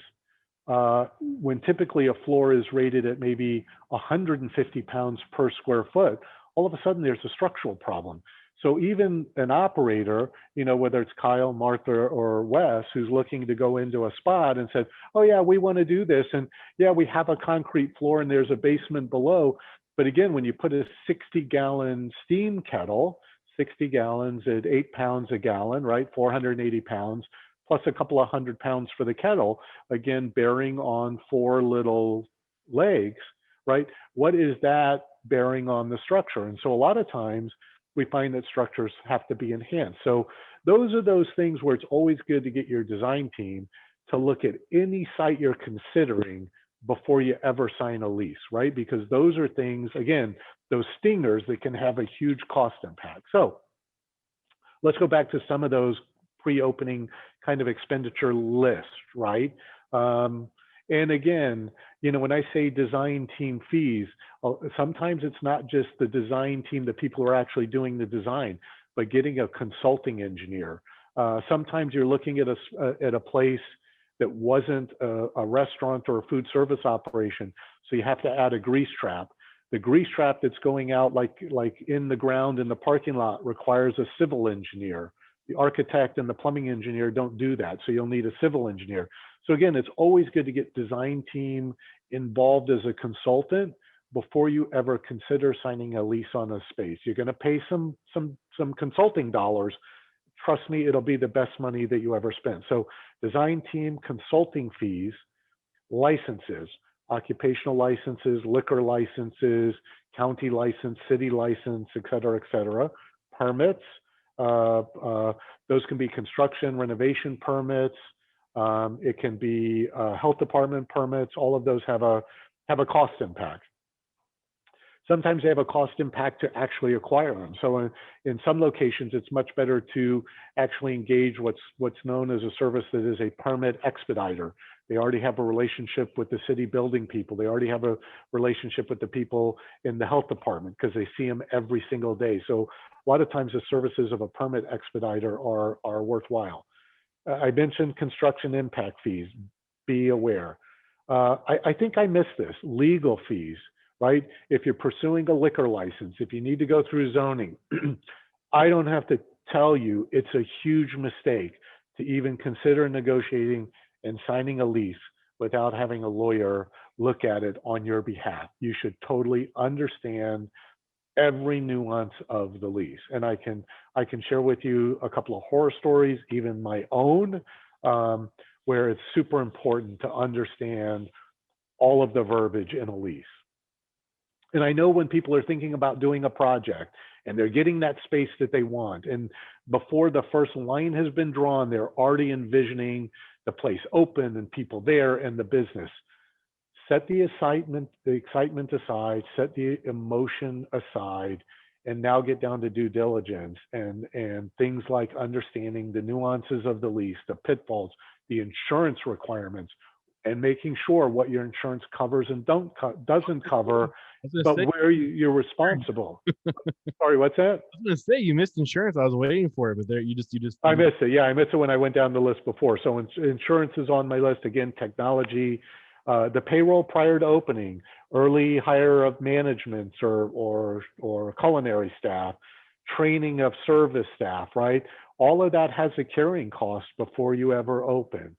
When typically a floor is rated at maybe 150 pounds per square foot, all of a sudden there's a structural problem. So even an operator, you know, whether it's Kyle, Martha, or Wes, who's looking to go into a spot and said, oh yeah, we want to do this. And yeah, we have a concrete floor and there's a basement below. But again, when you put a 60-gallon steam kettle, 60 gallons at 8 pounds a gallon, right? 480 pounds, plus a couple of 100 pounds for the kettle, again, bearing on 4 little legs, right? What is that bearing on the structure? And so a lot of times we find that structures have to be enhanced. So those are those things where it's always good to get your design team to look at any site you're considering before you ever sign a lease, right? Because those are things, again, those stingers that can have a huge cost impact. So let's go back to some of those pre-opening kind of expenditure lists, right? Um, and again, when I say design team fees, sometimes it's not just the design team, the people who are actually doing the design, but getting a consulting engineer. Sometimes you're looking at a place that wasn't a restaurant or a food service operation, so you have to add a grease trap. The grease trap that's going out like in the ground in the parking lot requires a civil engineer. The architect and the plumbing engineer don't do that, so you'll need a civil engineer. So again, it's always good to get design team involved as a consultant before you ever consider signing a lease on a space. You're going to pay some consulting dollars. Trust me, it'll be the best money that you ever spent. So design team, consulting fees, licenses, occupational licenses, liquor licenses, county license, city license, et cetera, permits. Those can be construction, renovation permits. It can be health department permits. All of those have a cost impact. Sometimes they have a cost impact to actually acquire them. So in some locations, it's much better to actually engage what's known as a service that is a permit expediter. They already have a relationship with the city building people. They already have a relationship with the people in the health department because they see them every single day. So a lot of times the services of a permit expediter are worthwhile. I mentioned construction impact fees. Be aware. I think I missed this. Legal fees, right? If you're pursuing a liquor license, if you need to go through zoning, I don't have to tell you it's a huge mistake to even consider negotiating and signing a lease without having a lawyer look at it on your behalf. You should totally understand every nuance of the lease. And I can share with you a couple of horror stories, even my own, where it's super important to understand all of the verbiage in a lease. And I know when people are thinking about doing a project and they're getting that space that they want, and before the first line has been drawn, they're already envisioning the place open and people there and the business. Set the excitement aside, set the emotion aside, and now get down to due diligence and things like understanding the nuances of the lease, the pitfalls, the insurance requirements, and making sure what your insurance covers and doesn't cover, but where you're responsible. Sorry, what's that? I was going to say you missed insurance. I was waiting for it, but there you just. I missed it. Yeah, I missed it when I went down the list before. So insurance is on my list again. Technology, the payroll prior to opening, early hire of managements or culinary staff, training of service staff. Right, all of that has a carrying cost before you ever open.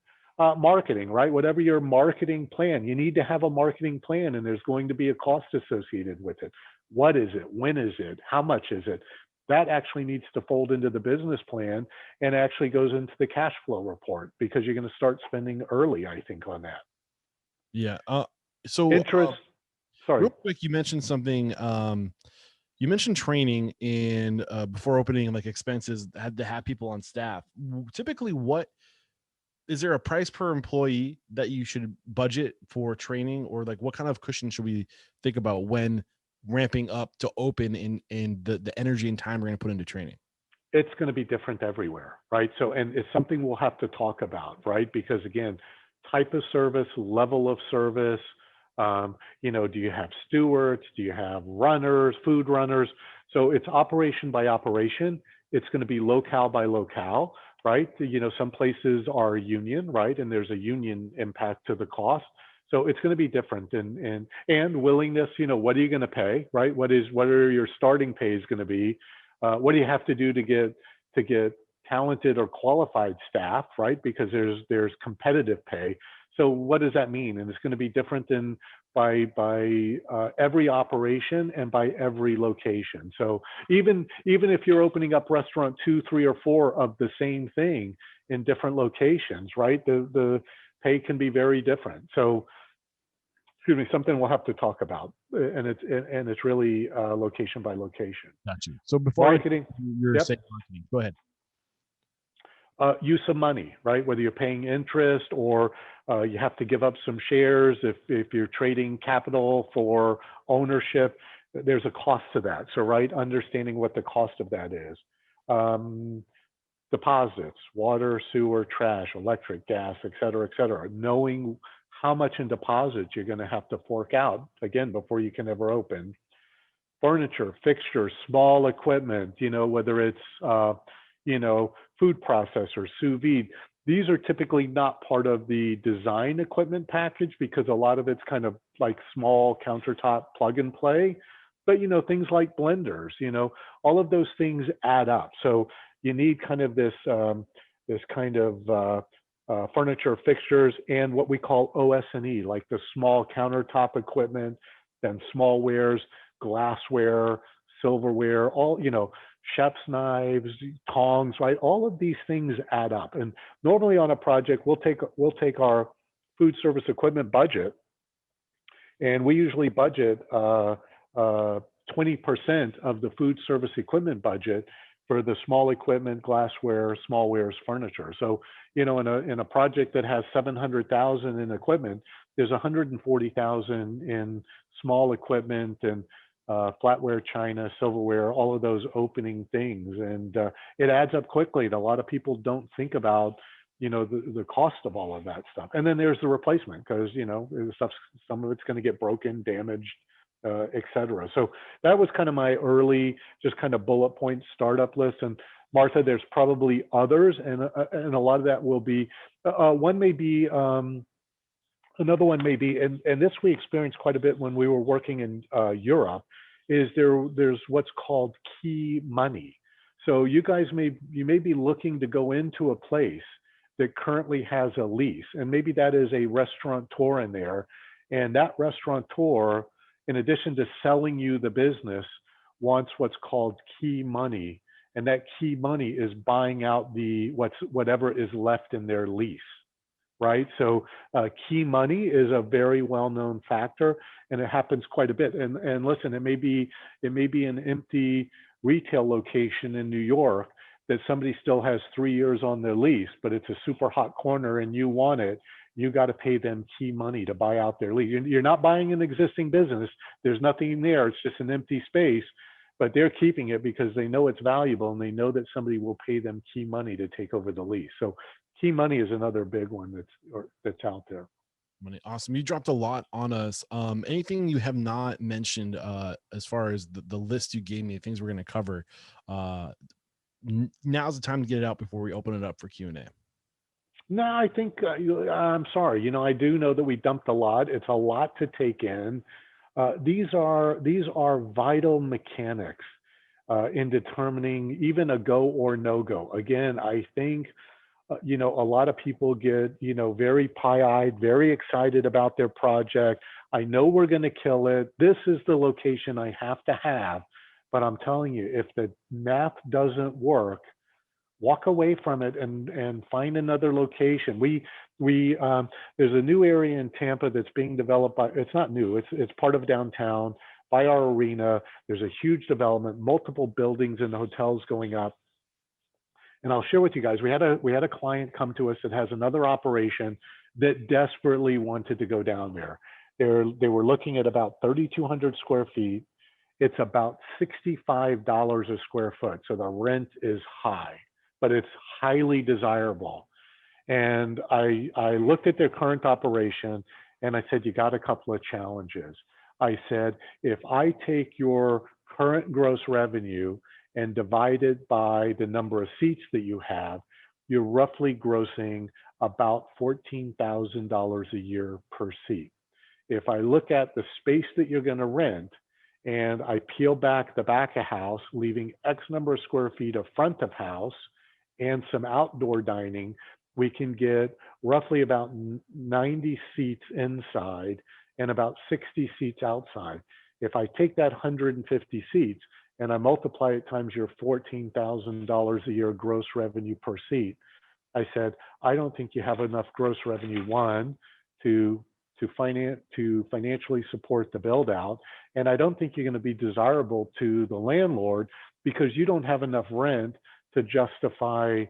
Marketing, right? Whatever your marketing plan, you need to have a marketing plan, and there's going to be a cost associated with it. What is it? When is it? How much is it? That actually needs to fold into the business plan and actually goes into the cash flow report because you're going to start spending early, I think, on that. Yeah. So interest. Sorry. Real quick, you mentioned something. You mentioned training in before opening, like expenses had to have people on staff. Typically, what is there a price per employee that you should budget for training, or like what kind of cushion should we think about when ramping up to open in the energy and time we're going to put into training? It's going to be different everywhere, right? So, and it's something we'll have to talk about, right? Because again, type of service, level of service, do you have stewards? Do you have runners, food runners? So it's operation by operation. It's going to be locale by locale, right? Some places are union, right? And there's a union impact to the cost. So it's going to be different, and willingness, what are you going to pay, right? What are your starting pays going to be? What do you have to do to get talented or qualified staff, right? Because there's competitive pay. So what does that mean? And it's going to be different by every operation and by every location. So even if you're opening up restaurant 2, 3, or 4 of the same thing in different locations, right? The pay can be very different. So, excuse me, something we'll have to talk about, and it's really location by location. Got you. So before marketing, you're saying marketing, go ahead. use of money, right? Whether you're paying interest or you have to give up some shares if you're trading capital for ownership, there's a cost to that. So, right, understanding what the cost of that is. Um, Deposits, water, sewer, trash, electric, gas, et cetera, knowing how much in deposits you're going to have to fork out, again, before you can ever open. Furniture, fixtures, small equipment, whether it's, food processors, sous vide. These are typically not part of the design equipment package because a lot of it's kind of like small countertop plug and play. But, things like blenders, all of those things add up. So you need kind of this kind of furniture, fixtures, and what we call OS&E, like the small countertop equipment, then smallwares, glassware, silverware, all, chef's knives, tongs, right? All of these things add up. And normally on a project, we'll take our food service equipment budget, and we usually budget 20% of the food service equipment budget for the small equipment, glassware, smallwares, furniture. So, in a project that has 700,000 in equipment, there's 140,000 in small equipment and flatware, china, silverware, all of those opening things, and it adds up quickly. And a lot of people don't think about the cost of all of that stuff. And then there's the replacement because some of it's going to get broken, damaged, etc. So that was kind of my early, just kind of bullet point startup list. And Martha, there's probably others, and a lot of that will be one may be. Another one may be, and this we experienced quite a bit when we were working in Europe, is there's what's called key money. So you may be looking to go into a place that currently has a lease, and maybe that is a restaurateur in there, and that restaurateur, in addition to selling you the business, wants what's called key money, and that key money is buying out whatever is left in their lease. Right, so key money is a very well-known factor, and it happens quite a bit. And listen, it may be an empty retail location in New York that somebody still has 3 years on their lease, but it's a super hot corner and you want it. You got to pay them key money to buy out their lease. You're not buying an existing business. There's nothing there. It's just an empty space, but they're keeping it because they know it's valuable and they know that somebody will pay them key money to take over the lease. So key money is another big one that's out there. Money. Awesome. You dropped a lot on us. Anything you have not mentioned as far as the list you gave me, things we're going to cover. Now's the time to get it out before we open it up for Q&A. No, I think I'm sorry. I do know that we dumped a lot. It's a lot to take in. These are vital mechanics in determining even a go or no go. Again, I think a lot of people get very pie-eyed, very excited about their project. I know we're going to kill it. This is the location I have to have. But I'm telling you, if the math doesn't work, walk away from it and find another location. There's a new area in Tampa that's being developed by, it's not new, it's part of downtown by our arena. There's a huge development, multiple buildings and hotels going up. And I'll share with you guys, we had a client come to us that has another operation that desperately wanted to go down there. They were looking at about 3,200 square feet. It's about $65 a square foot. So the rent is high, but it's highly desirable. And I looked at their current operation and I said, you got a couple of challenges. I said, if I take your current gross revenue and divide it by the number of seats that you have, you're roughly grossing about $14,000 a year per seat. If I look at the space that you're going to rent and I peel back the back of house, leaving X number of square feet of front of house and some outdoor dining, we can get roughly about 90 seats inside and about 60 seats outside. If I take that 150 seats and I multiply it times your $14,000 a year gross revenue per seat, I said, I don't think you have enough gross revenue, one, to financially support the build out. And I don't think you're going to be desirable to the landlord because you don't have enough rent to justify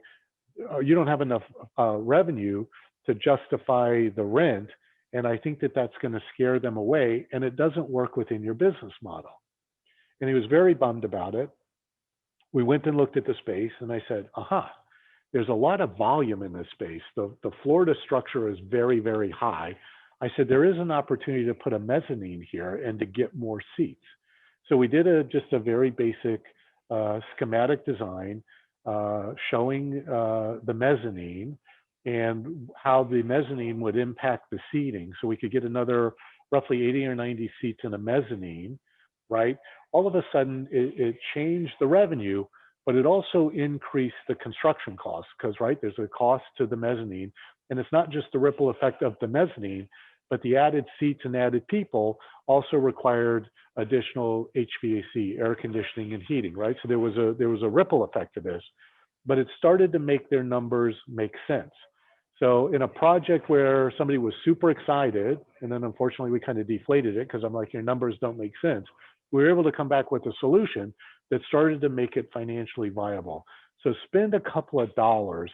you don't have enough revenue to justify the rent. And I think that that's going to scare them away, and it doesn't work within your business model. And he was very bummed about it. We went and looked at the space, and I said, aha, there's a lot of volume in this space. The Florida structure is very, very high. I said, there is an opportunity to put a mezzanine here and to get more seats. So we did just a very basic schematic design showing the mezzanine and how the mezzanine would impact the seating. So we could get another roughly 80 or 90 seats in a mezzanine, right? All of a sudden, it changed the revenue, but it also increased the construction costs because, right, there's a cost to the mezzanine. And it's not just the ripple effect of the mezzanine, but the added seats and added people also required additional HVAC, air conditioning and heating, right? So there was a ripple effect to this, but it started to make their numbers make sense. So in a project where somebody was super excited, and then unfortunately we kind of deflated it because I'm like, your numbers don't make sense. We were able to come back with a solution that started to make it financially viable. So spend a couple of dollars,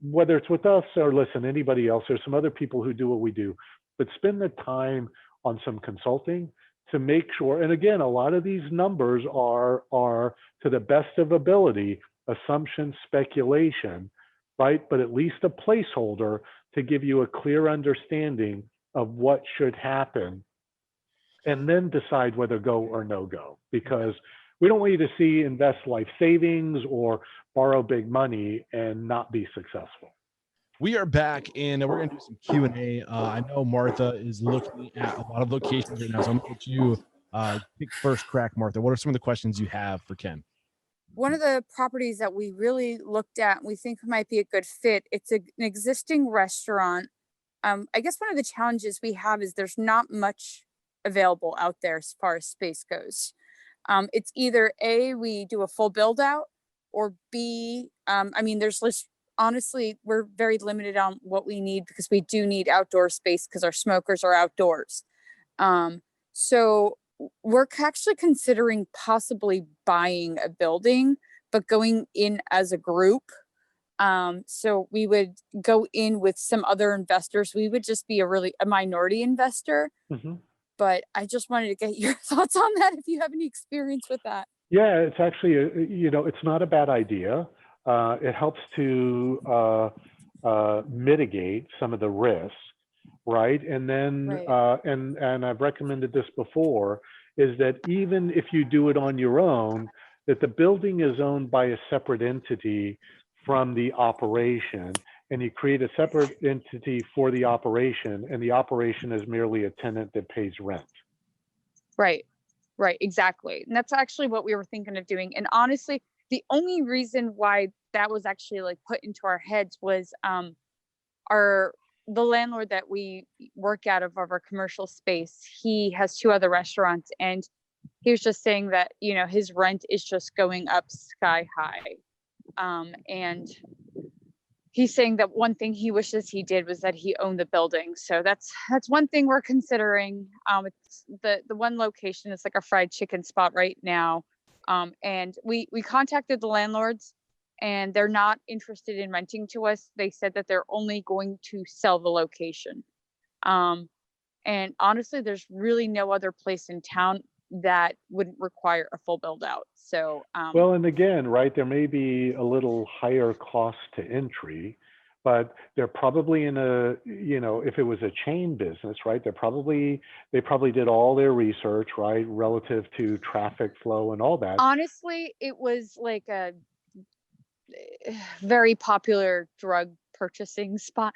whether it's with us or listen, anybody else, there's some other people who do what we do, but spend the time on some consulting to make sure. And again, a lot of these numbers are to the best of ability, assumption, speculation, right? But at least a placeholder to give you a clear understanding of what should happen, and then decide whether go or no go, because we don't want you to see invest life savings or borrow big money and not be successful. We are back, and we're going to do some Q&A. I know Martha is looking at a lot of locations right now, so I'm going to let you take first crack, Martha. What are some of the questions you have for Ken? One of the properties that we really looked at, and we think might be a good fit, it's an existing restaurant. I guess one of the challenges we have is there's not much available out there as far as space goes. It's either A, we do a full build out, or B, I mean, there's less, honestly, we're very limited on what we need because we do need outdoor space because our smokers are outdoors. So we're actually considering possibly buying a building, but going in as a group. So we would go in with some other investors. We would just be a minority investor. Mm-hmm. But I just wanted to get your thoughts on that, if you have any experience with that. Yeah, it's actually, it's not a bad idea. It helps to mitigate some of the risks, right? And then, Right. And I've recommended this before, is that even if you do it on your own, that the building is owned by a separate entity from the operation, and you create a separate entity for the operation, and the operation is merely a tenant that pays rent. Right, exactly. And that's actually what we were thinking of doing. And honestly, the only reason why that was actually like put into our heads was the landlord that we work out of our commercial space, he has 2 other restaurants, and he was just saying that, his rent is just going up sky high. And he's saying that one thing he wishes he did was that he owned the building. So that's one thing we're considering. It's the one location is like a fried chicken spot right now. And we contacted the landlords, and they're not interested in renting to us. They said that they're only going to sell the location. And honestly, there's really no other place in town that wouldn't require a full build out. So well, and again, right, there may be a little higher cost to entry, but they're probably in a, if it was a chain business, right, they probably did all their research, right, relative to traffic flow and all that. Honestly, it was like a very popular drug purchasing spot.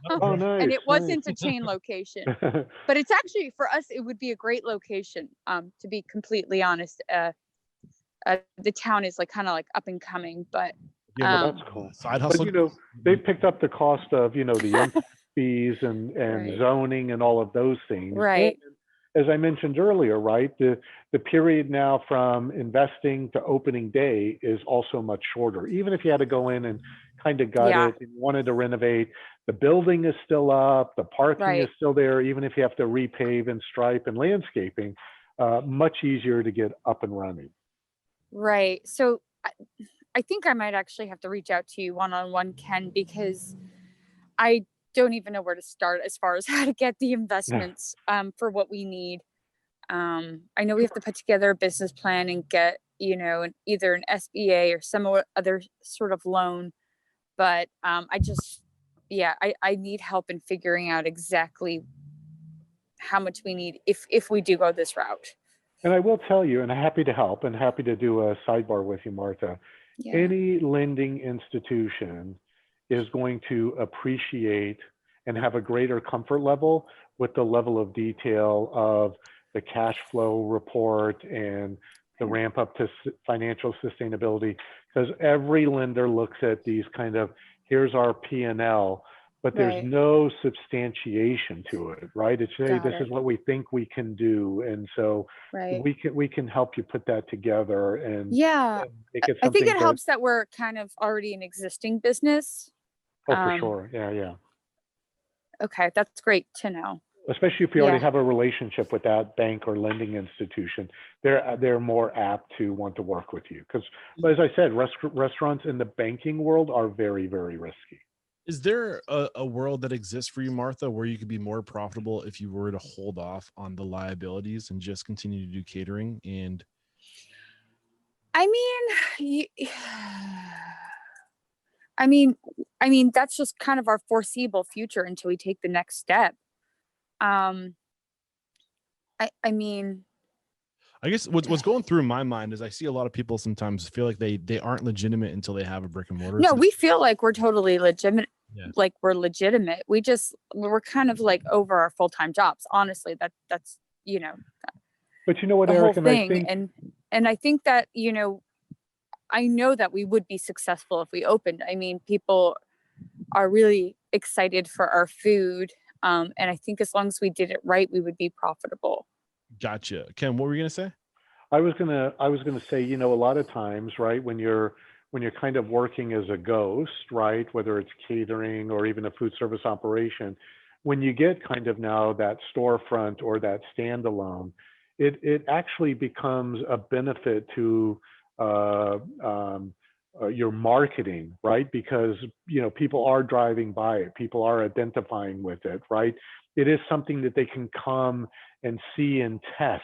Oh, nice. And it wasn't a chain location, but it's actually, for us, it would be a great location. To be completely honest, the town is like kind of like up and coming, but yeah, that's cool. Side hustle. But they picked up the cost of the impact fees and Right. zoning and all of those things. Right. And as I mentioned earlier, right, the period now from investing to opening day is also much shorter. Even if you had to go in and kind of gut Yeah. it and wanted to renovate, the building is still up, the parking Right. is still there, even if you have to repave and stripe and landscaping, much easier to get up and running. Right. So I think I might actually have to reach out to you one-on-one, Ken, because I don't even know where to start as far as how to get the investments for what we need. I know we have to put together a business plan and get, either an SBA or some other sort of loan. But I need help in figuring out exactly how much we need if we do go this route. And I will tell you, and I'm happy to help and happy to do a sidebar with you, Martha. Yeah. Any lending institution is going to appreciate and have a greater comfort level with the level of detail of the cash flow report and the ramp up to financial sustainability, because every lender looks at these kind of, here's our P&L, but there's Right. no substantiation to it, right? It's, hey, Got this it. is what we think we can do. And so Right. we can help you put that together Yeah. and make it I think something it that, helps that we're kind of already an existing business. oh, for Um, sure. Yeah, yeah. okay, that's great to know. Especially if you already Yeah. have a relationship with that bank or lending institution, they're more apt to want to work with you. Because, as I said, restaurants in the banking world are very, very risky. Is there a world that exists for you, Martha, where you could be more profitable if you were to hold off on the liabilities and just continue to do catering? And I mean, I mean, that's just kind of our foreseeable future until we take the next step. Um, I mean, I guess what's going through my mind is I see a lot of people sometimes feel like they aren't legitimate until they have a brick and mortar. no, So we feel like we're totally legitimate. yeah. Like we're legitimate. We're kind of like over our full-time jobs. Honestly, that's But you know what, the whole Eric, and I thing. think, And I think that, I know that we would be successful if we opened. I mean, people are really excited for our food. And I think as long as we did it right, we would be profitable. Gotcha. Ken, what were you gonna say? I was gonna say, you know, a lot of times, right, when you're kind of working as a ghost, right, whether it's catering or even a food service operation, when you get kind of now that storefront or that standalone, it actually becomes a benefit to uh, um, your marketing, right? Because you know people are driving by it, people are identifying with it, right? It is something that they can come and see and test,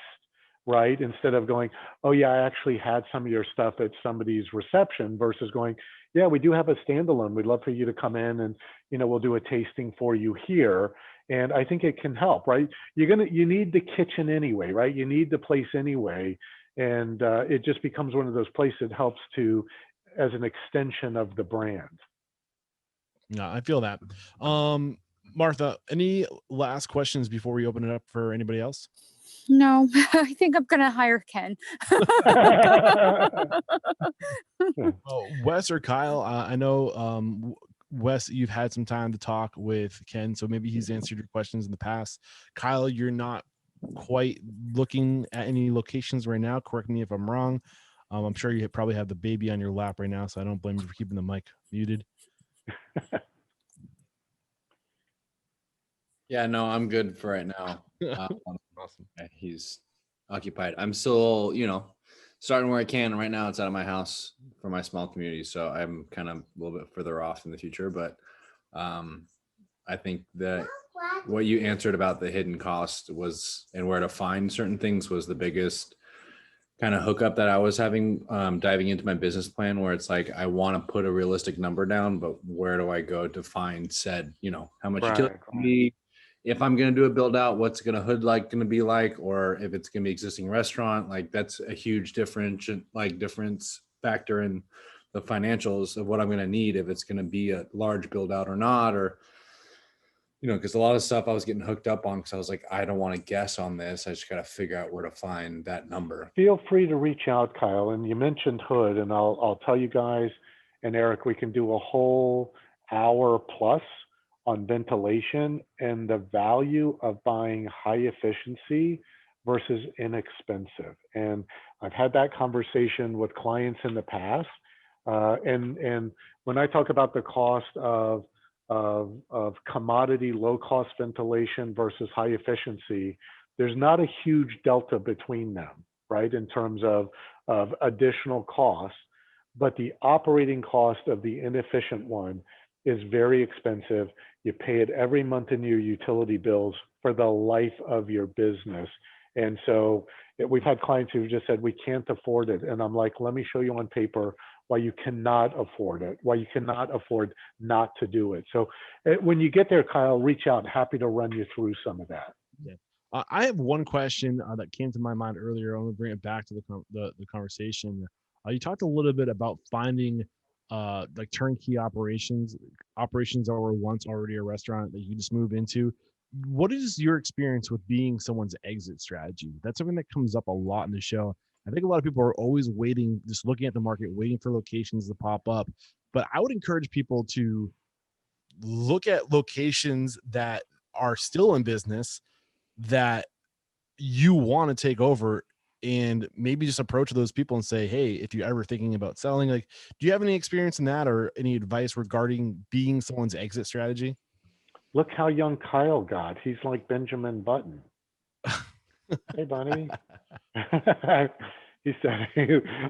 right? Instead of going, oh yeah, I actually had some of your stuff at somebody's reception, versus going, yeah, we do have a standalone. We'd love for you to come in and, you know, we'll do a tasting for you here. And I think it can help, right? You need the kitchen anyway, right? You need the place anyway. And it just becomes one of those places that helps to, as an extension of the brand. No, I feel that. Martha, any last questions before we open it up for anybody else? No, I think I'm gonna hire Ken. Oh, Wes or Kyle, I know Wes, you've had some time to talk with Ken, so maybe he's answered your questions in the past. Kyle, you're not quite looking at any locations right now. Correct me if I'm wrong. I'm sure you probably have the baby on your lap right now, so I don't blame you for keeping the mic muted. Yeah, no, I'm good for right now. Awesome. He's occupied. I'm still, starting where I can. Right now, it's out of my house for my small community, so I'm kind of a little bit further off in the future. But I think that what you answered about the hidden cost was, and where to find certain things, was the biggest kind of hookup that I was having diving into my business plan, where it's like, I want to put a realistic number down, but where do I go to find said, how much utility Right. if I'm going to do a build out, what's going to be like, or if it's going to be existing restaurant, like that's a huge difference factor in the financials of what I'm going to need, if it's going to be a large build out or not, or, because a lot of stuff I was getting hooked up on, because I was like, I don't want to guess on this. I just got to figure out where to find that number. Feel free to reach out, Kyle. And you mentioned Hood, and I'll tell you guys, and Eric, we can do a whole hour plus on ventilation and the value of buying high efficiency versus inexpensive. And I've had that conversation with clients in the past. And when I talk about the cost of commodity low cost ventilation versus high efficiency, there's not a huge delta between them, right? In terms of additional costs. but the operating cost of the inefficient one is very expensive. You pay it every month in your utility bills for the life of your business. And so we've had clients who just said, we can't afford it. And I'm like, let me show you on paper why you cannot afford it, why you cannot afford not to do it. So when you get there, Kyle, reach out. Happy to run you through some of that. Yeah. I have one question that came to my mind earlier. I'm going to bring it back to the conversation. You talked a little bit about finding like turnkey operations that were once already a restaurant that you just move into. What is your experience with being someone's exit strategy? That's something that comes up a lot in the show. I think a lot of people are always waiting, just looking at the market, waiting for locations to pop up. But I would encourage people to look at locations that are still in business that you want to take over, and maybe just approach those people and say, hey, if you're ever thinking about selling, like, do you have any experience in that or any advice regarding being someone's exit strategy? Look how young Kyle got. He's like Benjamin Button. Hey, buddy. He said,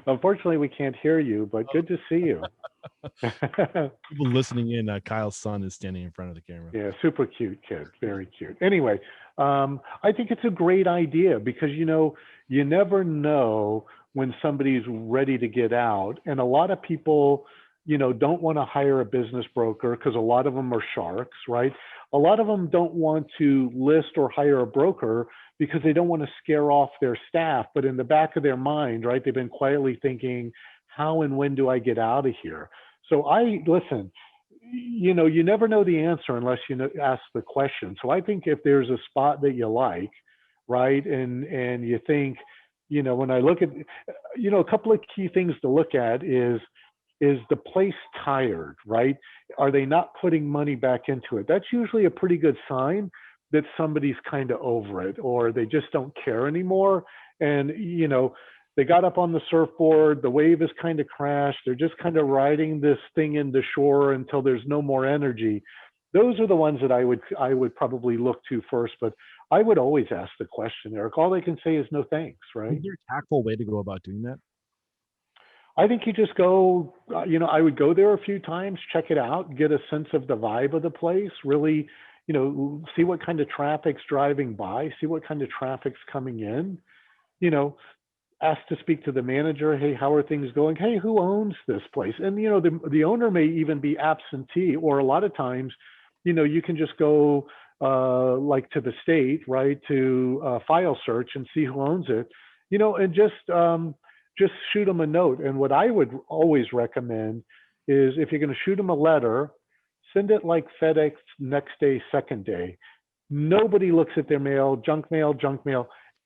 unfortunately, we can't hear you, but good to see you. People listening in, Kyle's son is standing in front of the camera. Yeah, super cute kid, very cute. Anyway, I think it's a great idea because, you never know when somebody's ready to get out. And a lot of people, don't want to hire a business broker because a lot of them are sharks, right? A lot of them don't want to list or hire a broker because they don't want to scare off their staff. But in the back of their mind, right, they've been quietly thinking, how and when do I get out of here? So listen, you never know the answer unless you ask the question. So I think if there's a spot that you like, right, and you think, when I look at, a couple of key things to look at is the place tired, right? Are they not putting money back into it? That's usually a pretty good sign that somebody's kind of over it, or they just don't care anymore. And, they got up on the surfboard, the wave has kind of crashed, they're just kind of riding this thing into shore until there's no more energy. Those are the ones that I would probably look to first, but I would always ask the question, Eric. All they can say is no thanks, right? Is there a tactful way to go about doing that? I think you just go, I would go there a few times, check it out, get a sense of the vibe of the place, really, see what kind of traffic's driving by, see what kind of traffic's coming in, ask to speak to the manager. Hey, how are things going? Hey, who owns this place? And, the owner may even be absentee, or a lot of times, you can just go like to the state, right, to file search and see who owns it, and just shoot them a note. And what I would always recommend is if you're going to shoot them a letter, send it like FedEx next day, second day. Nobody looks at their mail, junk mail.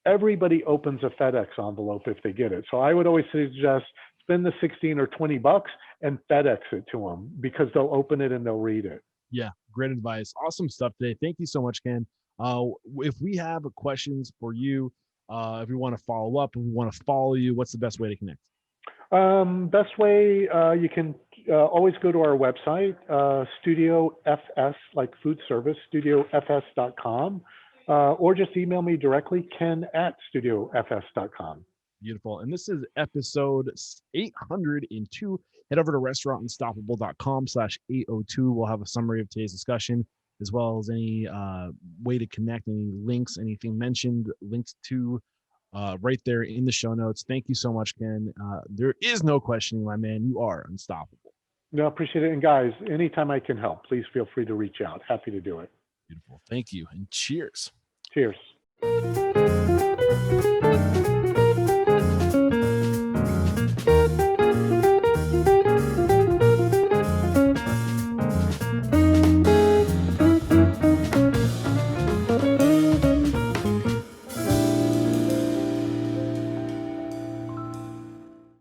Everybody opens a FedEx envelope if they get it. So I would always suggest spend the 16 or 20 bucks and FedEx it to them because they'll open it and they'll read it. Yeah, great advice. Awesome stuff today. Thank you so much, Ken. If we have questions for you, if we want to follow up, if we want to follow you, what's the best way to connect? Best way, you can always go to our website, Studio FS, like food service, studiofs.com, or just email me directly, ken@studiofs.com. Beautiful. And this is episode 802. Head over to restaurantunstoppable.com/802. We'll have a summary of today's discussion, as well as any way to connect, any links, anything mentioned, links to right there in the show notes. Thank you so much, Ken. There is no questioning, my man. You are unstoppable. No, appreciate it. And guys, anytime I can help, please feel free to reach out. Happy to do it. Beautiful. Thank you. And cheers. Cheers.